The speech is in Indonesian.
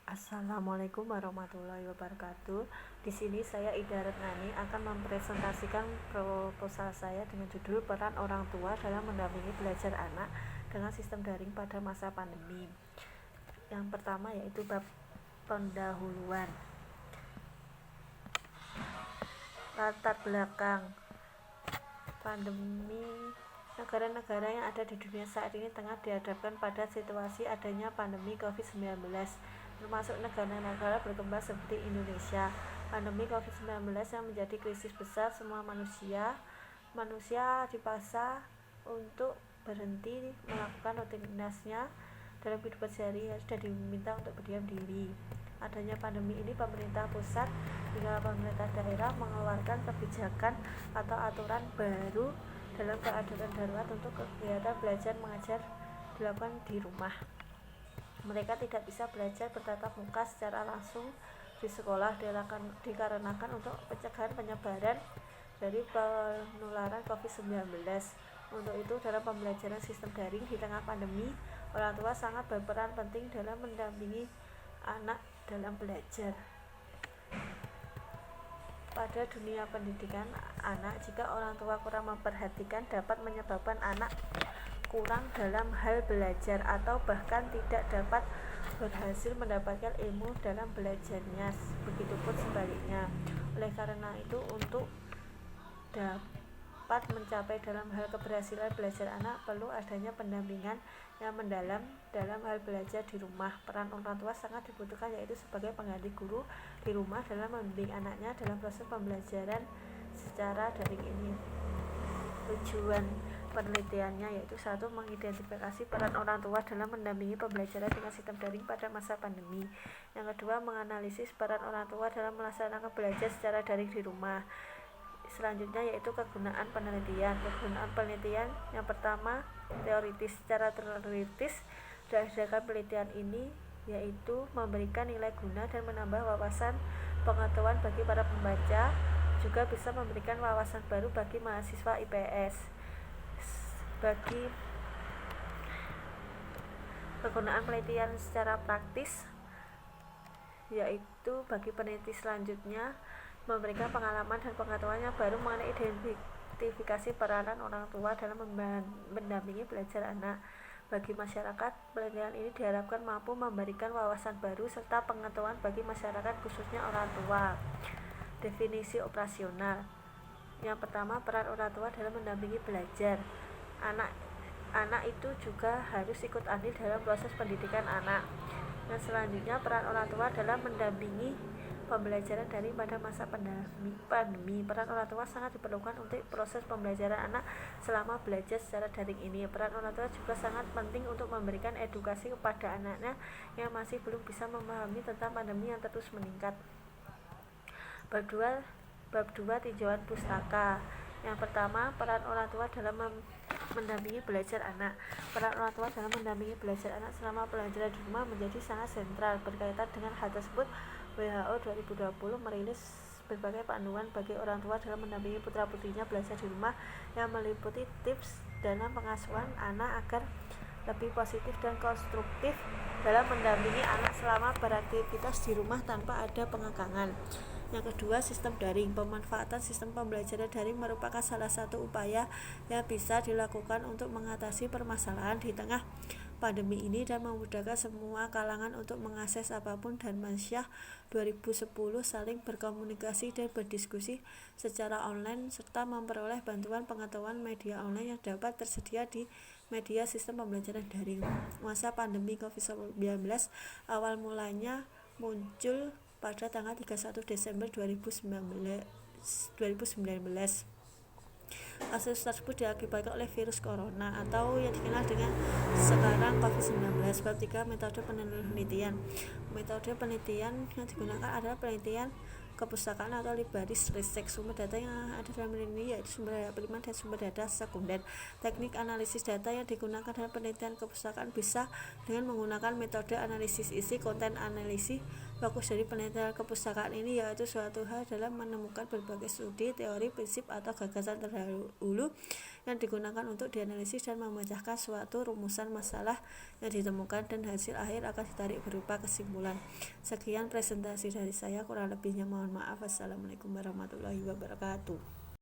Assalamualaikum warahmatullahi wabarakatuh. Di sini saya Ida Retnani akan mempresentasikan proposal saya dengan judul peran orang tua dalam mendampingi belajar anak dengan sistem daring pada masa pandemi. Yang pertama yaitu bab pendahuluan. Latar belakang pandemi. Negara-negara yang ada di dunia saat ini tengah dihadapkan pada situasi adanya pandemi COVID-19, termasuk negara-negara berkembang seperti Indonesia. Pandemi COVID-19 yang menjadi krisis besar semua manusia dipaksa untuk berhenti melakukan rutinitasnya dalam kehidupan sehari-hari dan diminta untuk berdiam diri. Adanya pandemi ini, pemerintah pusat hingga pemerintah daerah mengeluarkan kebijakan atau aturan baru dalam keadaan darurat untuk kegiatan belajar mengajar dilakukan di rumah. Mereka tidak bisa belajar bertatap muka secara langsung di sekolah dikarenakan untuk pencegahan penyebaran dari penularan COVID-19. Untuk itu, dalam pembelajaran sistem daring di tengah pandemi, orang tua sangat berperan penting dalam mendampingi anak dalam belajar. Pada dunia pendidikan anak, jika orang tua kurang memperhatikan, dapat menyebabkan anak kurang dalam hal belajar atau bahkan tidak dapat berhasil mendapatkan ilmu dalam belajarnya. Begitupun sebaliknya. Oleh karena itu, untuk dapat mencapai dalam hal keberhasilan belajar anak, perlu adanya pendampingan yang mendalam dalam hal belajar di rumah. Peran orang tua sangat dibutuhkan, yaitu sebagai pengganti guru di rumah dalam membimbing anaknya dalam proses pembelajaran secara daring ini. Tujuan penelitiannya yaitu 1. Mengidentifikasi peran orang tua dalam mendampingi pembelajaran dengan sistem daring pada masa pandemi. Yang kedua, menganalisis peran orang tua dalam melaksanakan belajar secara daring di rumah. Selanjutnya yaitu kegunaan penelitian. Kegunaan penelitian yang pertama, teoritis. Secara teoritis, berdasarkan penelitian ini yaitu memberikan nilai guna dan menambah wawasan pengetahuan bagi para pembaca, juga bisa memberikan wawasan baru bagi mahasiswa IPS. Bagi kegunaan penelitian secara praktis, yaitu bagi peneliti selanjutnya memberikan pengalaman dan pengetahuan yang baru mengenai identifikasi peranan orang tua dalam mendampingi belajar anak. Bagi masyarakat, penelitian ini diharapkan mampu memberikan wawasan baru serta pengetahuan bagi masyarakat, khususnya orang tua. Definisi operasional. Yang pertama, peran orang tua dalam mendampingi belajar anak itu juga harus ikut andil dalam proses pendidikan anak. Yang selanjutnya, peran orang tua dalam mendampingi pembelajaran daring pada masa pandemi. Peran orang tua sangat diperlukan untuk proses pembelajaran anak selama belajar secara daring ini. Peran orang tua juga sangat penting untuk memberikan edukasi kepada anaknya yang masih belum bisa memahami tentang pandemi yang terus meningkat. Bab 2 tinjauan pustaka. Yang pertama, peran orang tua dalam mendampingi belajar anak. Peran orang tua dalam mendampingi belajar anak selama pembelajaran di rumah menjadi sangat sentral. Berkaitan dengan hal tersebut, WHO 2020 merilis berbagai panduan bagi orang tua dalam mendampingi putra-putrinya belajar di rumah, yang meliputi tips dalam pengasuhan anak agar lebih positif dan konstruktif dalam mendampingi anak selama beraktivitas di rumah tanpa ada pengekangan. Yang kedua, sistem daring. Pemanfaatan sistem pembelajaran daring merupakan salah satu upaya yang bisa dilakukan untuk mengatasi permasalahan di tengah pandemi ini dan memudahkan semua kalangan untuk mengakses apapun. Dan Mansyah 2010 saling berkomunikasi dan berdiskusi secara online serta memperoleh bantuan pengetahuan media online yang dapat tersedia di media sistem pembelajaran daring. Masa pandemi COVID-19 awal mulanya muncul pada tanggal 31 Desember 2019. Kasus tersebut diakibatkan oleh virus corona atau yang dikenal dengan sekarang COVID-19. Bab 3, metode penelitian. Metode penelitian yang digunakan adalah penelitian kepustakaan atau libraries research. Sumber data yang ada dalam ini yaitu sumber data primer dan sumber data sekunder. Teknik analisis data yang digunakan dalam penelitian kepustakaan bisa dengan menggunakan metode analisis isi, konten analisis, Fokus dari penelitian kepustakaan ini yaitu suatu hal dalam menemukan berbagai studi, teori, prinsip, atau gagasan terdahulu yang digunakan untuk dianalisis dan memecahkan suatu rumusan masalah yang ditemukan, dan hasil akhir akan ditarik berupa kesimpulan. Sekian presentasi dari saya, kurang lebihnya mohon maaf. Wassalamualaikum warahmatullahi wabarakatuh.